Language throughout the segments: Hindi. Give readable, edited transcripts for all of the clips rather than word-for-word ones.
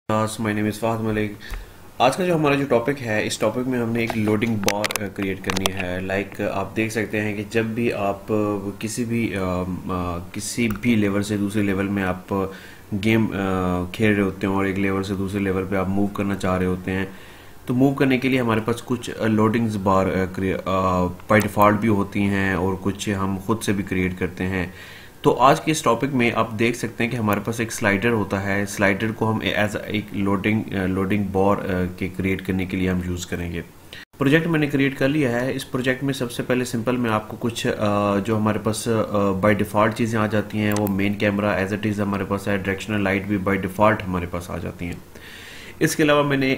My name is Fahad Malik. आज का जो हमारा जो टॉपिक है, इस टॉपिक में हमने एक लोडिंग बार क्रिएट करनी है। आप देख सकते हैं कि जब भी आप किसी भी लेवल से दूसरे लेवल में आप गेम खेल रहे होते हैं और एक लेवल से दूसरे लेवल पे आप मूव करना चाह रहे होते हैं, तो मूव करने के लिए हमारे पास कुछ लोडिंग्स बार बाय डिफ़ॉल्ट भी होती हैं और कुछ हम खुद से भी क्रिएट करते हैं। तो आज के इस टॉपिक में आप देख सकते हैं कि हमारे पास एक स्लाइडर होता है। स्लाइडर को हम एज एक लोडिंग बार के क्रिएट करने के लिए हम यूज़ करेंगे। प्रोजेक्ट मैंने क्रिएट कर लिया है। इस प्रोजेक्ट में सबसे पहले सिंपल मैं आपको कुछ जो हमारे पास बाय डिफ़ॉल्ट चीज़ें आ जाती हैं, वो main camera as it is हमारे पास है। डायरेक्शनल लाइट भी बाय डिफ़ॉल्ट हमारे पास आ जाती हैं। इसके अलावा मैंने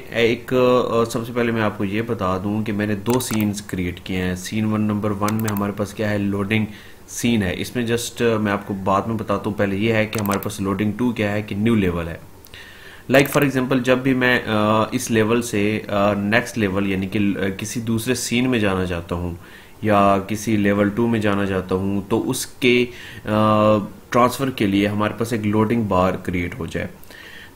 सबसे पहले मैं आपको ये बता दूं कि मैंने दो सीन्स क्रिएट किए हैं। सीन नंबर 1 में हमारे पास क्या है, लोडिंग सीन है। इसमें जस्ट मैं आपको बाद में बताता हूँ। पहले ये है कि हमारे पास लोडिंग 2 क्या है कि न्यू लेवल है। फॉर एग्जांपल जब भी मैं इस लेवल से नेक्स्ट लेवल यानी कि किसी दूसरे सीन में जाना चाहता हूँ या किसी लेवल 2 में जाना चाहता हूँ, तो उसके ट्रांसफ़र के लिए हमारे पास एक लोडिंग बार क्रिएट हो जाए।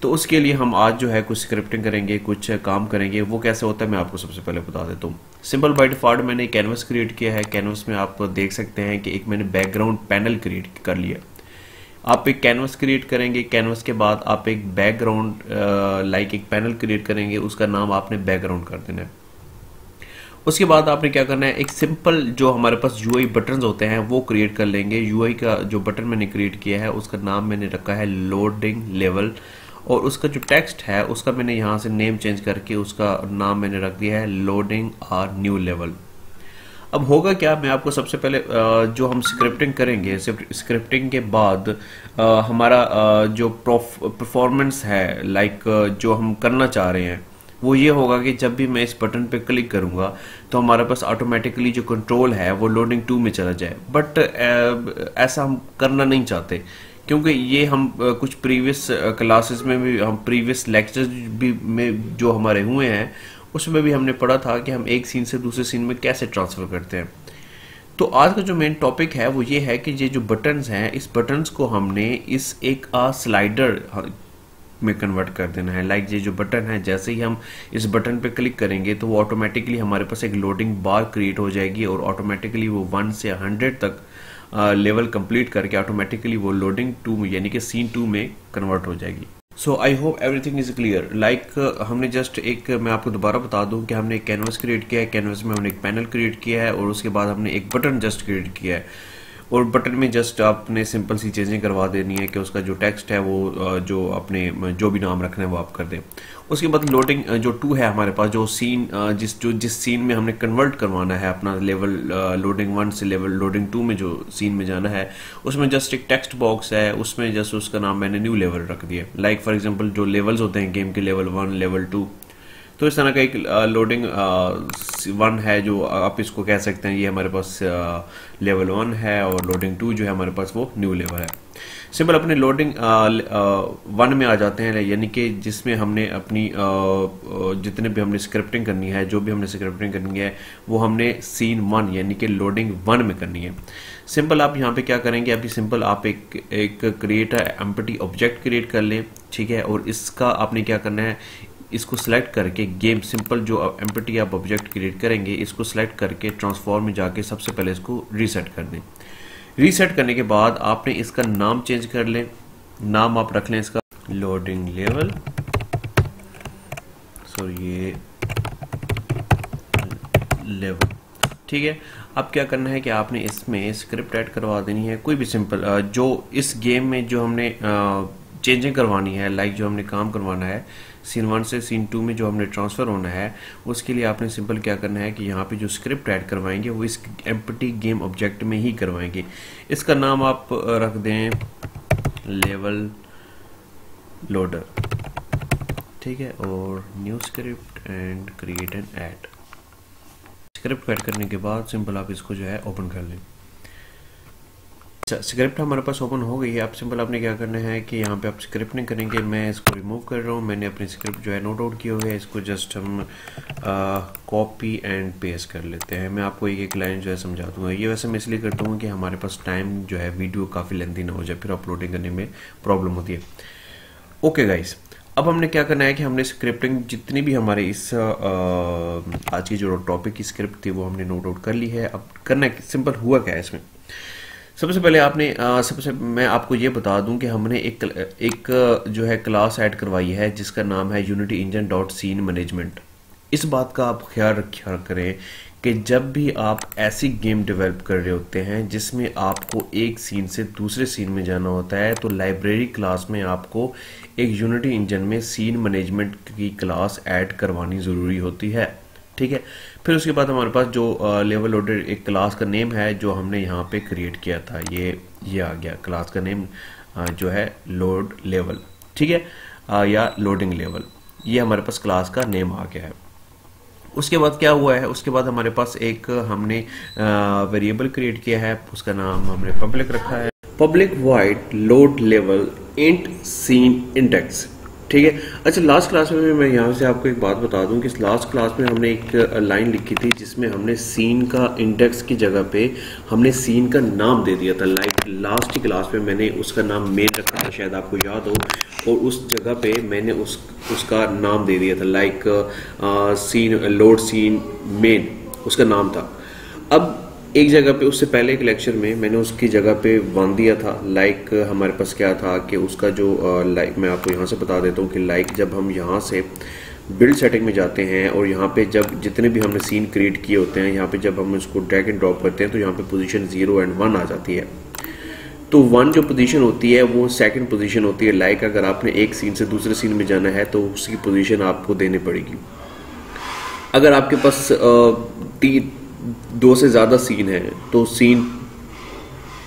तो उसके लिए हम आज जो है कुछ स्क्रिप्टिंग करेंगे, कुछ काम करेंगे। वो कैसे होता है मैं आपको सबसे पहले बता देता हूँ। सिंपल बाय डिफ़ॉल्ट मैंने कैनवस क्रिएट किया है। कैनवस में आप देख सकते हैं कि एक मैंने बैकग्राउंड पैनल क्रिएट कर लिया। आप एक कैनवस क्रिएट करेंगे, कैनवस के बाद आप एक बैकग्राउंड एक पैनल क्रिएट करेंगे, उसका नाम आपने बैकग्राउंड कर देना है। उसके बाद आपने क्या करना है, एक सिंपल जो हमारे पास यूआई बटन्स होते हैं वो क्रिएट कर लेंगे। यूआई का जो बटन मैंने क्रिएट किया है उसका नाम मैंने रखा है लोडिंग लेवल, और उसका जो टेक्स्ट है उसका मैंने यहाँ से नेम चेंज करके उसका नाम मैंने रख दिया है लोडिंग आर न्यू लेवल। अब होगा क्या, मैं आपको सबसे पहले जो हम स्क्रिप्टिंग करेंगे, स्क्रिप्टिंग के बाद हमारा जो परफॉर्मेंस है, जो हम करना चाह रहे हैं, वो ये होगा कि जब भी मैं इस बटन पे क्लिक करूंगा तो हमारे पास ऑटोमेटिकली जो कंट्रोल है वो लोडिंग 2 में चला जाए। बट ऐसा हम करना नहीं चाहते, क्योंकि ये हम कुछ प्रीवियस क्लासेस में भी, हम प्रीवियस लेक्चर्स भी में जो हमारे हुए हैं उसमें भी हमने पढ़ा था कि हम एक सीन से दूसरे सीन में कैसे ट्रांसफ़र करते हैं। तो आज का जो मेन टॉपिक है वो ये है कि ये जो बटन्स हैं, इस बटन्स को हमने इस एक स्लाइडर में कन्वर्ट कर देना है। ये जो बटन है, जैसे ही हम इस बटन पे क्लिक करेंगे तो वो ऑटोमेटिकली हमारे पास एक लोडिंग बार क्रिएट हो जाएगी और ऑटोमेटिकली वो 1 से 100 तक लेवल कंप्लीट करके ऑटोमेटिकली वो लोडिंग 2 यानी कि सीन 2 में कन्वर्ट हो जाएगी। So I hope everything is clear. हमने जस्ट मैं आपको दोबारा बता दूं कि हमने एक कैनवस क्रिएट किया है। कैनवस में हमने एक पैनल क्रिएट किया है और उसके बाद हमने एक बटन जस्ट क्रिएट किया है, और बटन में जस्ट आपने सिंपल सी चीज़ें करवा देनी है कि उसका जो टेक्स्ट है वो जो अपने जो भी नाम रखना है वो आप कर दें। उसके बाद लोडिंग जो 2 है हमारे पास, जो सीन जिस सीन में हमने कन्वर्ट करवाना है अपना लेवल, लोडिंग 1 से लेवल लोडिंग 2 में जो सीन में जाना है, उसमें जस्ट एक टेक्स्ट बॉक्स है, उसमें जस्ट उसका नाम मैंने न्यू लेवल रख दिया। फॉर एग्जांपल जो लेवल्स होते हैं गेम के, लेवल 1 लेवल 2, तो इस तरह का एक लोडिंग 1 है जो आप इसको कह सकते हैं, ये हमारे पास लेवल 1 है, और लोडिंग 2 जो है हमारे पास वो न्यू लेवल है। सिंपल अपने लोडिंग 1 में आ जाते हैं, यानी कि जिसमें हमने अपनी जितने भी हमने स्क्रिप्टिंग करनी है, जो भी हमने स्क्रिप्टिंग करनी है वो हमने सीन 1 यानी कि लोडिंग 1 में करनी है। सिंपल आप यहाँ पे क्या करेंगे, अभी सिंपल आप एक क्रिएट एम्प्टी ऑब्जेक्ट क्रिएट कर लें, ठीक है। और इसका आपने क्या करना है, इसको सिलेक्ट करके गेम सिंपल जो एम्प्टी आप ऑब्जेक्ट क्रिएट करेंगे, इसको सिलेक्ट करके ट्रांसफॉर्म में जाके सबसे पहले इसको रीसेट कर दें। रीसेट करने के बाद आपने इसका नाम चेंज कर लें। नाम आप रख लें इसका लोडिंग लेवल, सो ये लेवल, ठीक है। अब क्या करना है कि आपने इसमें स्क्रिप्ट ऐड करवा देनी है, कोई भी सिंपल जो इस गेम में जो हमने चेंजिंग करवानी है, जो हमने काम करवाना है सीन 1 से सीन 2 में जो हमने ट्रांसफ़र होना है, उसके लिए आपने सिंपल क्या करना है कि यहाँ पे जो स्क्रिप्ट ऐड करवाएंगे वो इस एम्प्टी गेम ऑब्जेक्ट में ही करवाएंगे। इसका नाम आप रख दें लेवल लोडर, ठीक है, और new script and create and add. Script add करने के बाद सिंपल आप इसको जो है ओपन कर लें। स्क्रिप्ट हमारे पास ओपन हो गई है। अब सिंपल आपने क्या करना है कि यहाँ पे आप स्क्रिप्ट नहीं करेंगे, मैं इसको रिमूव कर रहा हूँ। मैंने अपनी स्क्रिप्ट जो है नोट आउट किया हुआ है, इसको जस्ट हम कॉपी एंड पेस्ट कर लेते हैं। मैं आपको एक एक लाइन जो है समझा दूंगा। ये वैसे मैं इसलिए करता हूँ कि हमारे पास टाइम जो है वीडियो काफ़ी लेंथी ना हो जाए, फिर अपलोडिंग करने में प्रॉब्लम होती है। ओके गाइस, अब हमने क्या करना है कि हमने स्क्रिप्टिंग जितनी भी हमारे इस आज की जो टॉपिक की स्क्रिप्ट थी वो हमने नोट आउट कर ली है। अब करना है सिंपल हुआ क्या है इसमें। सबसे पहले आपने सबसे मैं आपको ये बता दूं कि हमने एक जो है क्लास ऐड करवाई है जिसका नाम है Unity engine dot scene management. इस बात का आप ख्याल करें कि जब भी आप ऐसी गेम डेवलप कर रहे होते हैं जिसमें आपको एक सीन से दूसरे सीन में जाना होता है तो लाइब्रेरी क्लास में आपको एक यूनिटी इंजन में सीन मैनेजमेंट की क्लास ऐड करवानी ज़रूरी होती है। ठीक है, फिर उसके बाद हमारे पास जो लेवल लोडेड एक क्लास का नेम है जो हमने यहाँ पे क्रिएट किया था, ये आ गया क्लास का नेम जो है लोड लेवल। ठीक है, या लोडिंग लेवल, ये हमारे पास क्लास का नेम आ गया है। उसके बाद क्या हुआ है, उसके बाद हमारे पास एक हमने वेरिएबल क्रिएट किया है, उसका नाम हमने पब्लिक रखा है, public void load level int scene index. ठीक है। अच्छा, लास्ट क्लास में मैं यहाँ से आपको एक बात बता दूं कि लास्ट क्लास में हमने एक लाइन लिखी थी जिसमें हमने सीन का इंडेक्स की जगह पे हमने सीन का नाम दे दिया था। लाइक लास्ट की क्लास में मैंने उसका नाम मेन रखा था, शायद आपको याद हो, और उस जगह पे मैंने उसका नाम दे दिया था, like scene load scene main उसका नाम था। अब एक जगह पे उससे पहले एक लेक्चर में मैंने उसकी जगह पे वन दिया था। लाइक हमारे पास क्या था कि उसका जो लाइक मैं आपको यहाँ से बता देता हूँ कि लाइक जब हम यहाँ से बिल्ड सेटिंग में जाते हैं और यहाँ पे जब जितने भी हमने सीन क्रिएट किए होते हैं यहाँ पे जब हम उसको ड्रैग एंड ड्रॉप करते हैं तो यहाँ पे पोजीशन 0 और 1 आ जाती है। तो 1 जो पोजीशन होती है वो सेकंड पोजीशन होती है। लाइक अगर आपने एक सीन से दूसरे सीन में जाना है तो उसकी पोजीशन आपको देनी पड़ेगी। अगर आपके पास 2 से ज़्यादा सीन है तो सीन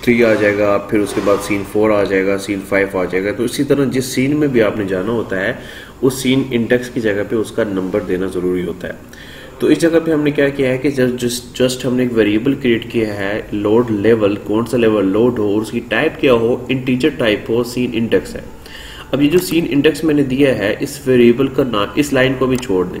3 आ जाएगा, फिर उसके बाद सीन 4 आ जाएगा, सीन 5 आ जाएगा। तो इसी तरह जिस सीन में भी आपने जाना होता है उस सीन इंडेक्स की जगह पे उसका नंबर देना ज़रूरी होता है। तो इस जगह पे हमने क्या किया है कि जस्ट हमने एक वेरिएबल क्रिएट किया है लोड लेवल, कौन सा लेवल लोड हो और उसकी टाइप क्या हो, इंटीजर टाइप हो, सीन इंडेक्स है। अब ये जो सीन इंडेक्स मैंने दिया है इस वेरिएबल का नाम, इस लाइन को भी छोड़ दें।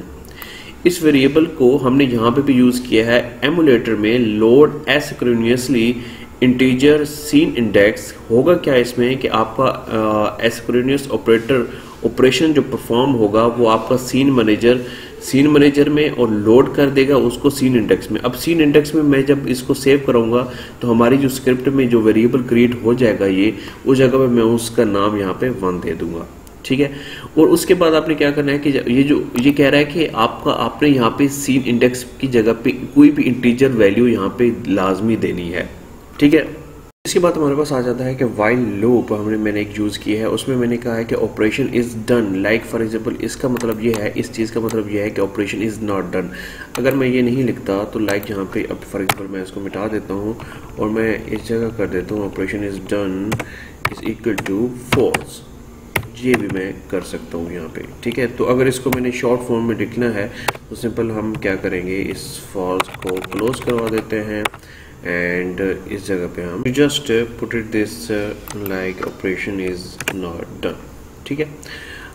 इस वेरिएबल को हमने यहाँ पे भी यूज़ किया है एमुलेटर में लोड एसिंक्रोनियसली इंटीजर सीन इंडेक्स। होगा क्या इसमें कि आपका एसिंक्रोनियस ऑपरेशन जो परफॉर्म होगा वो आपका सीन मैनेजर में और लोड कर देगा उसको सीन इंडेक्स में। अब सीन इंडेक्स में मैं जब इसको सेव कराऊंगा तो हमारी जो स्क्रिप्ट में जो वेरिएबल क्रिएट हो जाएगा ये उस जगह पे मैं उसका नाम यहाँ पे 1 दे दूंगा। ठीक है। और उसके बाद आपने क्या करना है कि ये कह रहा है कि आपने यहाँ पे सीन इंडेक्स की जगह पे कोई भी इंटीजर वैल्यू यहाँ पे लाजमी देनी है। ठीक है। इसके बाद हमारे पास आ जाता है कि वाइल लूप मैंने एक यूज़ किया है, उसमें मैंने कहा है कि operation is done. Like for example इसका मतलब ये है, इस चीज़ का मतलब ये है कि ऑपरेशन इज़ नॉट डन। अगर मैं ये नहीं लिखता तो लाइक यहाँ पे अब फॉर एग्जांपल मैं इसको मिटा देता हूँ और मैं इस जगह कर देता हूँ operation is done is equal to false. ये भी मैं कर सकता हूँ यहाँ पे। ठीक है। तो अगर इसको मैंने शॉर्ट फॉर्म में लिखना है तो सिंपल हम क्या करेंगे, इस फॉल्स को क्लोज करवा देते हैं एंड इस जगह पे हम just put it this like operation is not done. ठीक है।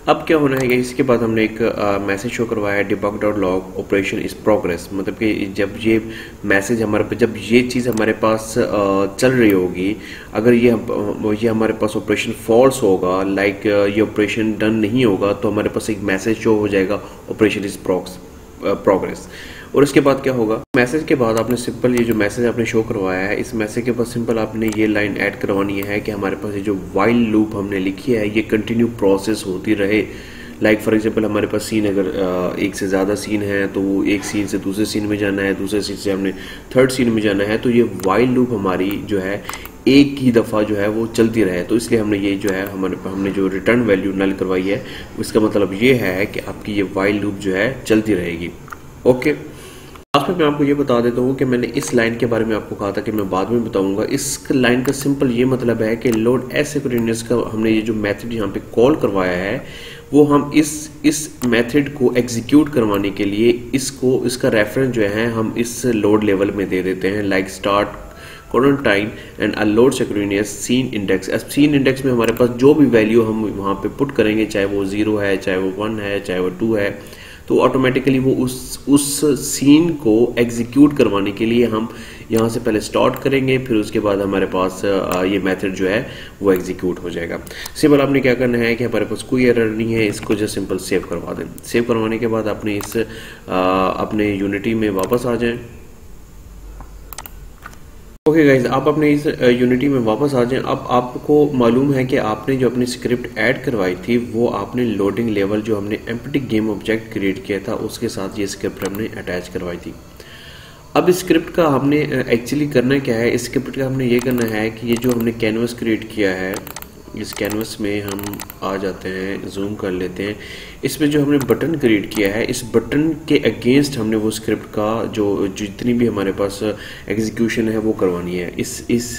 अब क्या होना है, इसके बाद हमने एक मैसेज शो करवाया है debug dot log operation is progress. मतलब कि जब ये मैसेज हमारे पास, जब ये चीज़ हमारे पास चल रही होगी, अगर ये हमारे पास ऑपरेशन फॉल्स होगा, लाइक ये ऑपरेशन डन नहीं होगा, तो हमारे पास एक मैसेज शो हो जाएगा ऑपरेशन इज प्रोग्रेस। और इसके बाद क्या होगा, मैसेज के बाद आपने सिंपल ये जो मैसेज आपने शो करवाया है इस मैसेज के बाद सिंपल आपने ये लाइन ऐड करवानी है कि हमारे पास ये जो वाइल लूप हमने लिखी है ये कंटिन्यू प्रोसेस होती रहे। लाइक फॉर एग्जांपल हमारे पास सीन अगर एक से ज़्यादा सीन है तो वो एक सीन से दूसरे सीन में जाना है, दूसरे सीन से हमने थर्ड सीन में जाना है, तो ये वाइल लूप हमारी जो है एक ही दफ़ा जो है वो चलती रहे। तो इसलिए हमने ये जो है हमने जो रिटर्न वैल्यू नल करवाई है उसका मतलब ये है कि आपकी ये वाइल लूप जो है चलती रहेगी। ओके। लास्ट में मैं आपको ये बता देता हूँ कि मैंने इस लाइन के बारे में आपको कहा था कि मैं बाद में बताऊंगा। इस लाइन का सिंपल ये मतलब है कि लोड एसिंक्रोनस का हमने ये जो मेथड यहाँ पे कॉल करवाया है वो हम इस मेथड को एग्जीक्यूट करवाने के लिए इसका रेफरेंस जो है हम इस लोड लेवल में दे देते हैं, like start current time and a load synchronous scene index. Scene index में हमारे पास जो भी वैल्यू हम वहाँ पे पुट करेंगे, चाहे वो 0 है, चाहे वो 1 है, चाहे वो 2 है, तो ऑटोमेटिकली वो उस सीन को एग्जीक्यूट करवाने के लिए हम यहाँ से पहले स्टार्ट करेंगे, फिर उसके बाद हमारे पास ये मेथड जो है वो एग्जीक्यूट हो जाएगा। सिंपल आपने क्या करना है कि हमारे पास कोई एरर नहीं है, इसको जस्ट सिंपल सेव करवा दें। सेव करवाने के बाद अपने अपने यूनिटी में वापस आ जाएं। ओके गाइज, आप अपने इस यूनिटी में वापस आ जाएं। अब आपको मालूम है कि आपने जो अपनी स्क्रिप्ट ऐड करवाई थी वो आपने लोडिंग लेवल जो हमने एम्प्टी गेम ऑब्जेक्ट क्रिएट किया था उसके साथ ये स्क्रिप्ट हमने अटैच करवाई थी। अब इस स्क्रिप्ट का हमने एक्चुअली करना क्या है, इस स्क्रिप्ट का हमने ये करना है कि ये जो हमने कैनवस क्रिएट किया है, इस कैनवस में हम आ जाते हैं, जूम कर लेते हैं। इसमें जो हमने बटन क्रिएट किया है, इस बटन के अगेंस्ट हमने वो स्क्रिप्ट का जो जितनी भी हमारे पास एग्जीक्यूशन है वो करवानी है। इस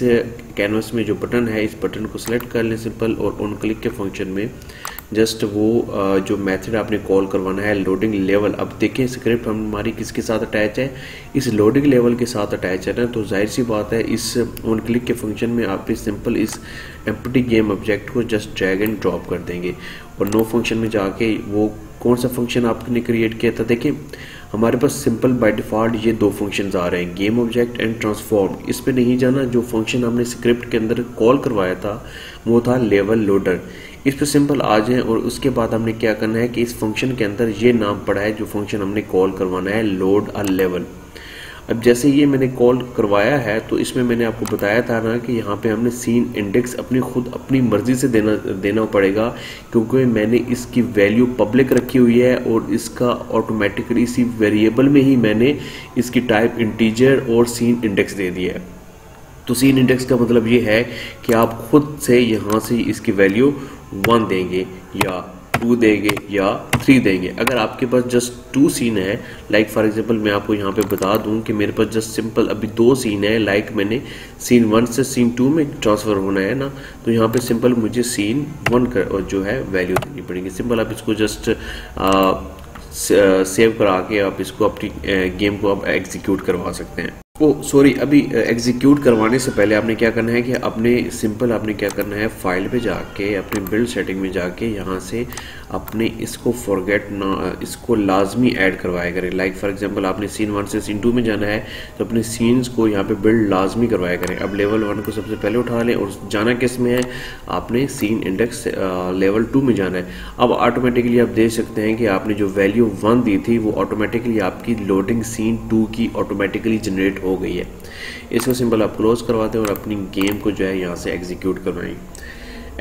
कैनवस में जो बटन है, इस बटन को सिलेक्ट कर लें सिंपल, और ऑन क्लिक के फंक्शन में जस्ट वो जो मेथड आपने कॉल करवाना है लोडिंग लेवल। अब देखिए स्क्रिप्ट हमारी किसके साथ अटैच है, इस लोडिंग लेवल के साथ अटैच है ना, तो जाहिर सी बात है इस ऑन क्लिक के फंक्शन में आप सिंपल इस एम्प्टी गेम ऑब्जेक्ट को जस्ट ड्रैग एंड ड्रॉप कर देंगे, और नो फंक्शन में जाके वो कौन सा फंक्शन आपने क्रिएट किया था, देखिए हमारे पास सिंपल बाय डिफ़ॉल्ट ये दो फंक्शंस आ रहे हैं, गेम ऑब्जेक्ट एंड ट्रांसफॉर्म। इस पे नहीं जाना, जो फंक्शन हमने स्क्रिप्ट के अंदर कॉल करवाया था वो था लेवल लोडर। इस पे सिंपल आ जाएं, और उसके बाद हमने क्या करना है कि इस फंक्शन के अंदर ये नाम पड़ा है जो फंक्शन हमने कॉल करवाना है, लोड अ लेवल। अब जैसे ये मैंने कॉल करवाया है तो इसमें मैंने आपको बताया था ना कि यहाँ पे हमने सीन इंडेक्स अपनी मर्जी से देना पड़ेगा, क्योंकि मैंने इसकी वैल्यू पब्लिक रखी हुई है और इसका ऑटोमेटिकली इसी वेरिएबल में ही मैंने इसकी टाइप इंटीजर और सीन इंडेक्स दे दिया है। तो सीन इंडेक्स का मतलब ये है कि आप खुद से यहाँ से इसकी वैल्यू 1 देंगे या 2 देंगे या 3 देंगे। अगर आपके पास जस्ट 2 सीन है, लाइक फॉर एग्जांपल मैं आपको यहाँ पे बता दूं कि मेरे पास जस्ट सिंपल अभी 2 सीन है, लाइक मैंने सीन 1 से सीन 2 में ट्रांसफ़र होना है ना, तो यहाँ पे सिंपल मुझे सीन 1 का जो है वैल्यू देनी पड़ेगी। सिंपल आप इसको जस्ट सेव करा के आप इसको अपनी गेम को आप एग्जीक्यूट करवा सकते हैं। सॉरी, अभी एग्जीक्यूट करवाने से पहले आपने क्या करना है कि आपने क्या करना है, फाइल पे जाके अपने बिल्ड सेटिंग में जाके यहाँ से अपने इसको फॉरगेट ना, इसको लाजमी ऐड करवाया करें। लाइक फॉर एग्जांपल आपने सीन 1 से सीन 2 में जाना है तो अपने सीन्स को यहाँ पे बिल्ड लाजमी करवाया करें। अब लेवल 1 को सबसे पहले उठा लें, और जाना किस में है, आपने सीन इंडेक्स लेवल 2 में जाना है। अब ऑटोमेटिकली आप देख सकते हैं कि आपने जो वैल्यू 1 दी थी वो ऑटोमेटिकली आपकी लोडिंग सीन 2 की ऑटोमेटिकली जनरेट हो गई है। इसको सिंपल आप क्लोज करवाते हैं और अपनी गेम को जो है यहाँ से एग्जीक्यूट करवाएं।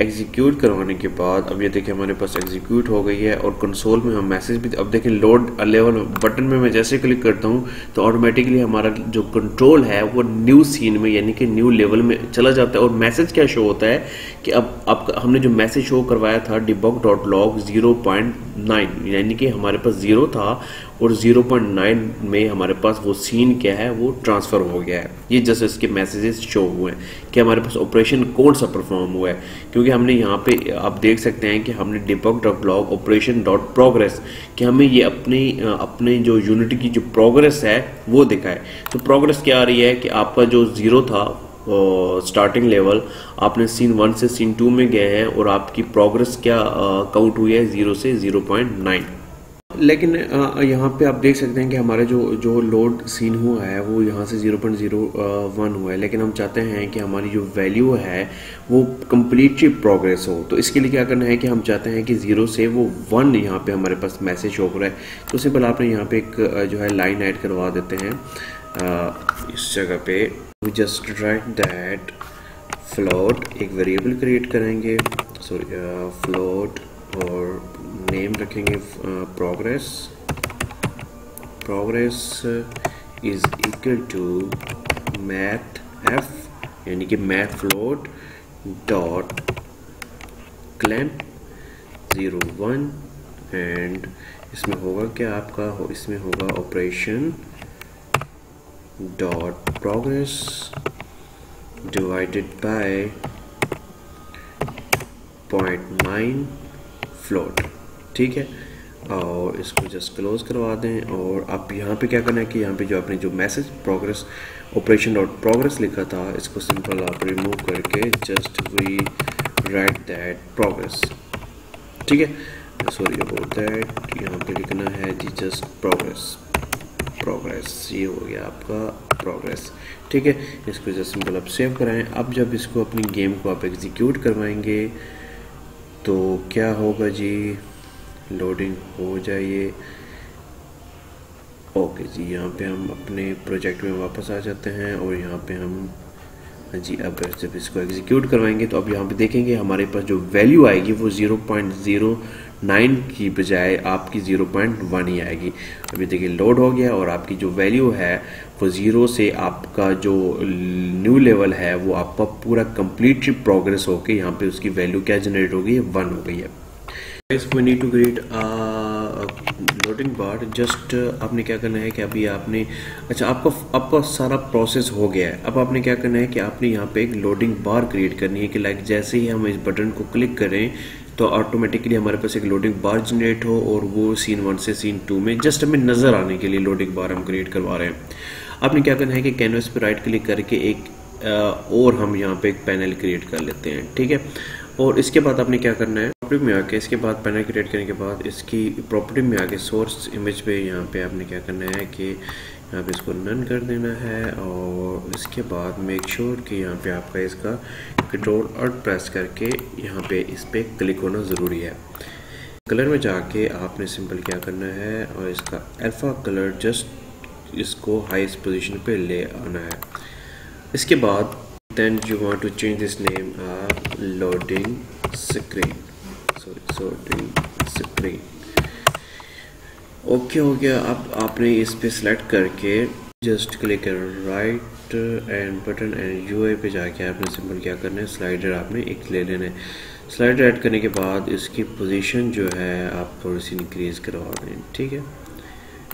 एग्जीक्यूट करवाने के बाद अब ये देखिए हमारे पास एग्जीक्यूट हो गई है, और कंसोल में हम मैसेज भी, अब देखिए लोड लेवल बटन में मैं जैसे क्लिक करता हूँ तो ऑटोमेटिकली हमारा जो कंट्रोल है वो न्यू सीन में यानी कि न्यू लेवल में चला जाता है। और मैसेज क्या शो होता है कि अब हमने जो मैसेज शो करवाया था debug.log 0.9, यानी कि हमारे पास 0 था और 0.9 में हमारे पास वो सीन क्या है वो ट्रांसफ़र हो गया है। ये जैसे इसके मैसेजेस शो हुए हैं कि हमारे पास ऑपरेशन कौन सा परफॉर्म हुआ है, क्योंकि हमने यहाँ पे आप देख सकते हैं कि हमने debug.log operation.progress कि हमें ये अपने जो यूनिटी की जो प्रोग्रेस है वो दिखाए। तो प्रोग्रेस क्या आ रही है कि आपका जो 0 था स्टार्टिंग लेवल, आपने सीन 1 से सीन 2 में गए हैं और आपकी प्रोग्रेस क्या काउंट हुई है 0 से 0.9। लेकिन यहाँ पे आप देख सकते हैं कि हमारा जो लोड सीन हुआ है वो यहाँ से 0.01 हुआ है, लेकिन हम चाहते हैं कि हमारी जो वैल्यू है वो कम्प्लीटली प्रोग्रेस हो। तो इसके लिए क्या करना है कि हम चाहते हैं कि 0 से वो 1 यहाँ पे हमारे पास मैसेज शो हो रहा है। तो सिंपल आपने यहाँ पे एक जो है लाइन ऐड करवा देते हैं इस जगह पे, जस्ट राइट दैट फ्लोट, एक वेरिएबल क्रिएट करेंगे, सॉरी फ्लोट, और नेम रखेंगे progress is equal to math f, यानी कि math float dot clamp 01, and इसमें होगा क्या आपका, इसमें होगा operation dot progress divided by 0.9 float, ठीक है। और इसको जस्ट क्लोज करवा दें, और आप यहाँ पे क्या करना है कि यहाँ पे जो आपने जो message progress operation dot progress लिखा था इसको सिंपल आप रिमूव करके just we write that progress, ठीक है। सॉरी अबाउट दैट, यहाँ पे लिखना है जी जस्ट प्रोग्रेस, ये हो गया आपका प्रोग्रेस। ठीक है, इसको जस्ट सिंपल आप सेव कराएं। अब जब इसको अपनी गेम को आप एग्जीक्यूट करवाएंगे तो क्या होगा जी, लोडिंग हो जाइए। ओके जी, यहाँ पे हम अपने प्रोजेक्ट में वापस आ जाते हैं और यहाँ पे हम जी अब जब इसको एग्जीक्यूट करवाएंगे तो अब यहाँ पे देखेंगे हमारे पास जो वैल्यू आएगी वो 0.09 की बजाय आपकी 0.1 ही आएगी। अभी देखिए लोड हो गया और आपकी जो वैल्यू है वो 0 से आपका जो न्यू लेवल है वो आपका पूरा कंप्लीटली प्रोग्रेस होके यहाँ पे उसकी वैल्यू क्या जनरेट हो गई है, 1 हो गई है। We need to create loading bar. Just आपने क्या करना है कि अभी आपने अच्छा आपका सारा प्रोसेस हो गया है। अब आपने क्या करना है कि आपने यहाँ पे एक लोडिंग बार क्रिएट करनी है कि लाइक जैसे ही हम इस बटन को क्लिक करें तो ऑटोमेटिकली हमारे पास एक लोडिंग बार जनरेट हो और वो सीन 1 से सीन 2 में जस्ट हमें नज़र आने के लिए लोडिंग बार हम क्रिएट करवा रहे हैं। आपने क्या करना है कि कैनवस पे राइट क्लिक करके एक और हम यहाँ पे एक पैनल क्रिएट कर लेते हैं। ठीक है, और इसके बाद आपने क्या करना है, प्रॉपर्टी में आके इसके बाद पैनल क्रिएट करने के बाद इसकी प्रॉपर्टी में आके सोर्स इमेज पे यहाँ पे आपने क्या करना है कि यहाँ पे इसको नन कर देना है और इसके बाद मेक श्योर कि यहाँ पे आपका इसका कंट्रोल ऑल्ट प्रेस करके यहाँ पे इस पे क्लिक होना ज़रूरी है। कलर में जाके आपने सिंपल क्या करना है और इसका अल्फ़ा कलर जस्ट इसको हाईएस्ट पोजीशन पे ले आना है। इसके बाद then you want to change this name loading screen, loading screen। Okay हो गया। अब आपने इस पे सिलेक्ट करके just click right and button and UI पे जाके आपने सिंपल क्या करना है, स्लाइडर आपने एक ले लेना है। स्लाइडर ऐड करने के बाद इसकी पोजीशन जो है आप थोड़ी सी इंक्रीज करवा दें। ठीक है,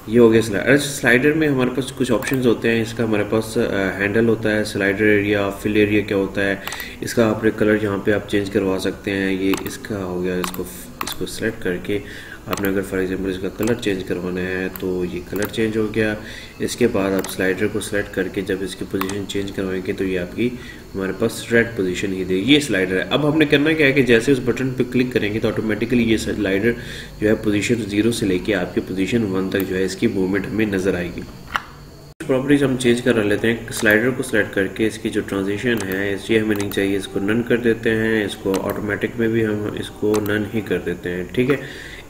ये हो गया स्लाइडर। स्लाइडर में हमारे पास कुछ ऑप्शंस होते हैं। इसका हमारे पास हैंडल होता है, स्लाइडर एरिया, फिल एरिया क्या होता है, इसका आपने कलर यहाँ पे आप चेंज करवा सकते हैं। ये इसका हो गया, इसको सेलेक्ट करके आपने अगर फॉर एग्जांपल इसका कलर चेंज करवाना है तो ये कलर चेंज हो गया। इसके बाद आप स्लाइडर को सेलेक्ट करके जब इसकी पोजीशन चेंज करवाएंगे तो ये आपकी हमारे पास रेड पोजीशन ही देगी। ये स्लाइडर है। अब हमने करना क्या है कि जैसे उस बटन पे क्लिक करेंगे तो ऑटोमेटिकली ये स्लाइडर जो है पोजीशन 0 से लेके आपकी पोजीशन 1 तक जो है इसकी मूवमेंट हमें नजर आएगी। प्रॉपर्टीज हम चेंज कर लेते हैं। स्लाइडर को सिलेक्ट करके इसकी जो ट्रांजिशन है ये हमें नहीं चाहिए, इसको नन कर देते हैं। इसको ऑटोमेटिक में भी हम इसको नन ही कर देते हैं। ठीक है,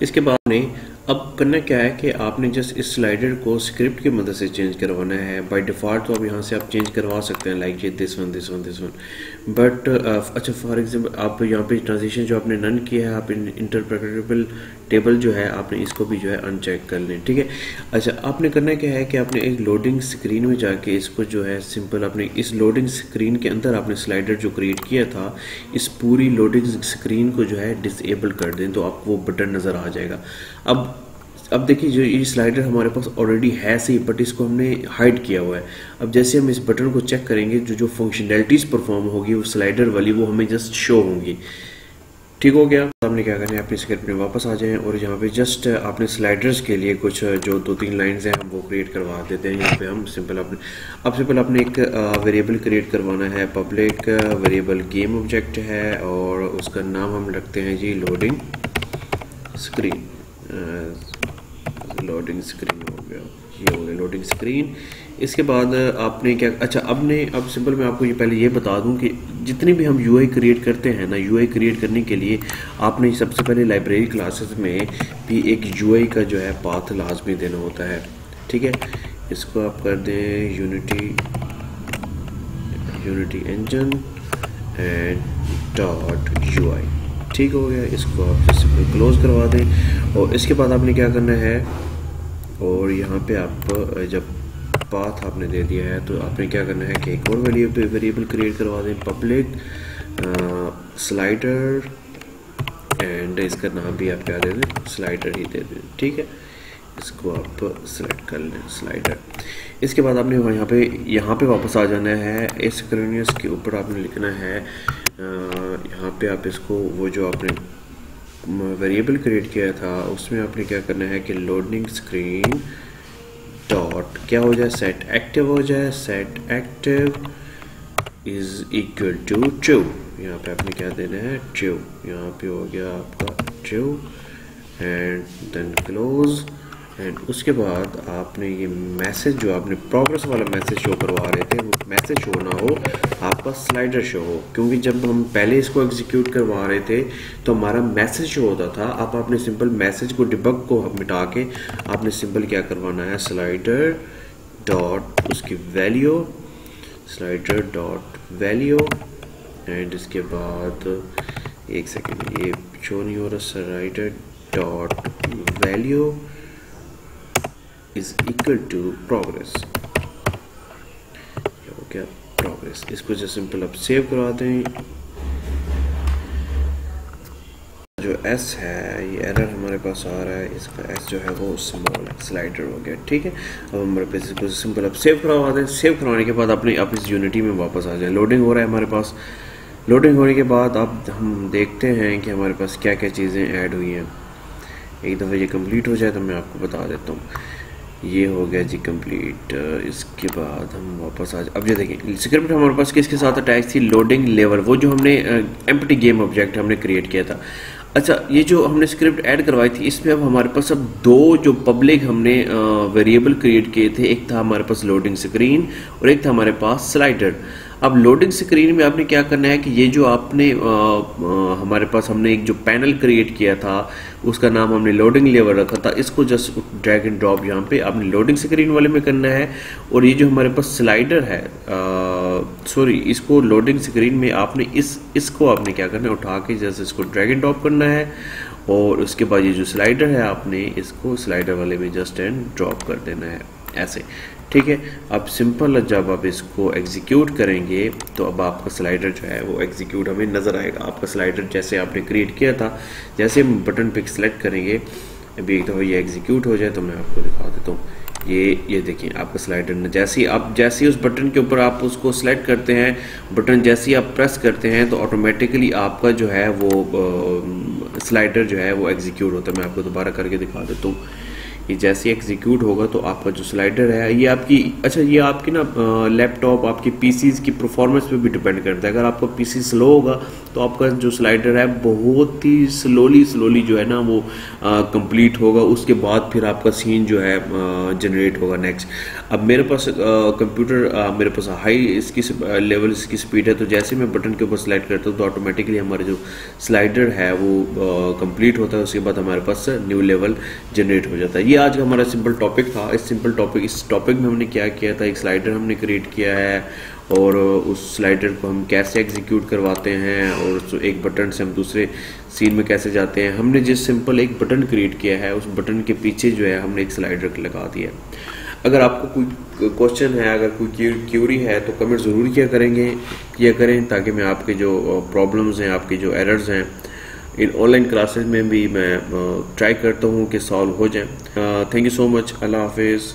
इसके बाद में अब करना क्या है कि आपने जस्ट इस स्लाइडर को स्क्रिप्ट की मदद से चेंज करवाना है। बाय डिफ़ॉल्ट तो अब यहाँ से आप चेंज करवा सकते हैं लाइक ये दिस वन बट अच्छा फॉर एग्जांपल आप यहाँ पे ट्रांजिशन जो आपने नन किया है आप इंटरप्रेटेबल टेबल जो है आपने इसको भी जो है अनचेक कर लें। ठीक है, अच्छा आपने करना क्या है कि आपने एक लोडिंग स्क्रीन में जाके इसको जो है सिंपल अपने इस लोडिंग स्क्रीन के अंदर आपने स्लाइडर जो क्रिएट किया था इस पूरी लोडिंग स्क्रीन को जो है डिसेबल कर दें तो आपको वो बटन नज़र आ जाएगा। अब देखिए जो ये स्लाइडर हमारे पास ऑलरेडी है सही बट इसको हमने हाइड किया हुआ है। अब जैसे हम इस बटन को चेक करेंगे जो फंक्शनैलिटीज़ परफॉर्म होगी वो स्लाइडर वाली वो हमें जस्ट शो होंगी। ठीक हो गया। आपने क्या करना है, अपने स्क्रिप्ट में वापस आ जाएं और यहाँ पे जस्ट आपने स्लाइडर्स के लिए कुछ जो 2-3 लाइंस हैं हम वो क्रिएट करवा देते हैं। यहाँ पे हम सिंपल आपने एक वेरिएबल क्रिएट करवाना है। पब्लिक वेरिएबल गेम ऑब्जेक्ट है और उसका नाम हम रखते हैं जी लोडिंग स्क्रीन। लोडिंग स्क्रीन हो गया, ये हो गया लोडिंग स्क्रीन। इसके बाद आपने क्या अच्छा अब सिंपल मैं आपको ये पहले ये बता दूं कि जितनी भी हम यूआई क्रिएट करते हैं ना, यूआई क्रिएट करने के लिए आपने सबसे पहले लाइब्रेरी क्लासेस में भी एक यूआई का जो है पाथ लाजमी देना होता है। ठीक है, इसको आप कर दें unity engine and dot UI. ठीक हो गया, इसको आप सिंपल क्लोज करवा दें और इसके बाद आपने क्या करना है और यहाँ पे आप जब पाथ आपने दे दिया है तो आपने क्या करना है कि एक और वेरिएबल क्रिएट करवा दें पब्लिक स्लाइडर एंड इसका नाम भी आप क्या दे दें, स्लाइडर ही दे दें। ठीक है, इसको आप सेलेक्ट कर लें स्लाइडर। इसके बाद आपने यहाँ पे वापस आ जाना है। इस स्क्रीनियस के ऊपर आपने लिखना है यहाँ पे आप इसको वो जो आपने वेरिएबल क्रिएट किया था उसमें आपने क्या करना है कि लोडिंग स्क्रीन डॉट क्या हो जाए, सेट एक्टिव हो जाए। Set active is equal to true. यहाँ पे आपने क्या देना है, ट्रू। यहाँ पे हो गया आपका true and then close. And उसके बाद आपने ये मैसेज जो आपने प्रोग्रेस वाला मैसेज शो करवा रहे थे वो मैसेज शो ना हो, आपका स्लाइडर शो हो, क्योंकि जब हम पहले इसको एग्जीक्यूट करवा रहे थे तो हमारा मैसेज शो होता था। अब आपने सिंपल मैसेज को डिबग को मिटा के आपने सिंपल क्या करवाना है, स्लाइडर डॉट उसकी value, slider dot value and इसके बाद एक सेकेंड ये शो नहीं हो रहा, slider dot value is equal to progress. हो गया प्रोग्रेस। इसको जो सिंपल अब सेव करवा दें। जो एस है ये एरर हमारे पास आ रहा है, इसका एस जो है वो स्मॉल है, स्लाइडर हो गया, ठीक है। अब हमारे पास इसको सिंपल अब सेव करवा दें। सेव करवाने के बाद अपने आप इस यूनिटी में वापस आ जाए। लोडिंग हो रहा है हमारे पास। लोडिंग होने के बाद अब हम देखते हैं कि हमारे पास क्या क्या चीज़ें ऐड हुई हैं। एक दफ़ा ये कंप्लीट हो जाए तो मैं आपको बता देता हूँ। ये हो गया जी कंप्लीट। इसके बाद हम वापस आ जाए। अब ये देखिए स्क्रिप्ट हमारे पास किसके साथ अटैच थी, लोडिंग लेवल, वो जो हमने एम्प्टी गेम ऑब्जेक्ट हमने क्रिएट किया था। अच्छा, ये जो हमने स्क्रिप्ट ऐड करवाई थी इसमें अब हमारे पास अब दो जो पब्लिक हमने वेरिएबल क्रिएट किए थे, एक था हमारे पास लोडिंग स्क्रीन और एक था हमारे पास स्लाइडर। अब लोडिंग स्क्रीन में आपने क्या करना है कि ये जो आपने हमारे पास हमने एक जो पैनल क्रिएट किया था उसका नाम हमने लोडिंग लेवल रखा था, इसको जस्ट ड्रैग एंड ड्रॉप यहाँ पे आपने लोडिंग स्क्रीन वाले में करना है। और ये जो हमारे पास स्लाइडर है, सॉरी, इसको लोडिंग स्क्रीन में आपने इसको आपने क्या करना है, उठा के जस्ट इसको ड्रैग एंड ड्रॉप करना है। और उसके बाद ये जो स्लाइडर है आपने इसको स्लाइडर वाले में जस्ट एंड ड्रॉप कर देना है ऐसे, ठीक है। अब सिंपल जब आप इसको एग्जीक्यूट करेंगे तो अब आपका स्लाइडर जो है वो एग्जीक्यूट हमें नज़र आएगा। आपका स्लाइडर जैसे आपने क्रिएट किया था, जैसे हम बटन पे सेलेक्ट करेंगे, अभी एक दफ़ा ये एग्जीक्यूट हो जाए तो मैं आपको दिखा देता हूँ। ये देखिए आपका स्लाइडर ने जैसे ही उस बटन के ऊपर आप उसको सेलेक्ट करते हैं, बटन जैसे ही आप प्रेस करते हैं तो ऑटोमेटिकली आपका जो है वो स्लाइडर जो है वो एग्जीक्यूट होता है। मैं आपको दोबारा करके दिखा देता हूँ। ये जैसे एग्जीक्यूट होगा तो आपका जो स्लाइडर है ये आपकी, अच्छा ये आपकी ना लैपटॉप आपकी पीसीज की परफॉर्मेंस पे भी डिपेंड करता है। अगर आपका पीसी स्लो होगा तो आपका जो स्लाइडर है बहुत ही स्लोली जो है ना वो कंप्लीट होगा। उसके बाद फिर आपका सीन जो है जनरेट होगा नेक्स्ट। अब मेरे पास कंप्यूटर मेरे पास हाई इसकी लेवल इसकी स्पीड है, तो जैसे मैं बटन के ऊपर सेलेक्ट करता हूँ तो ऑटोमेटिकली हमारा जो स्लाइडर है वो कंप्लीट होता है। उसके बाद हमारे पास न्यू लेवल जनरेट हो जाता है। ये आज का हमारा सिंपल टॉपिक था। इस टॉपिक में हमने क्या किया था, एक स्लाइडर हमने क्रिएट किया है और उस स्लाइडर को हम कैसे एग्जीक्यूट करवाते हैं और एक बटन से हम दूसरे सीन में कैसे जाते हैं। हमने जिस सिंपल एक बटन क्रिएट किया है उस बटन के पीछे जो है हमने एक स्लाइडर लगा दिया है। अगर आपको कोई क्वेश्चन है, अगर कोई क्यूरी है तो कमेंट ज़रूर किया करें ताकि मैं आपके जो प्रॉब्लम्स हैं, आपके जो एरर्स हैं इन ऑनलाइन क्लासेस में भी मैं ट्राई करता हूँ कि सॉल्व हो जाए। Thank you so much. अल्लाह हाफिज़।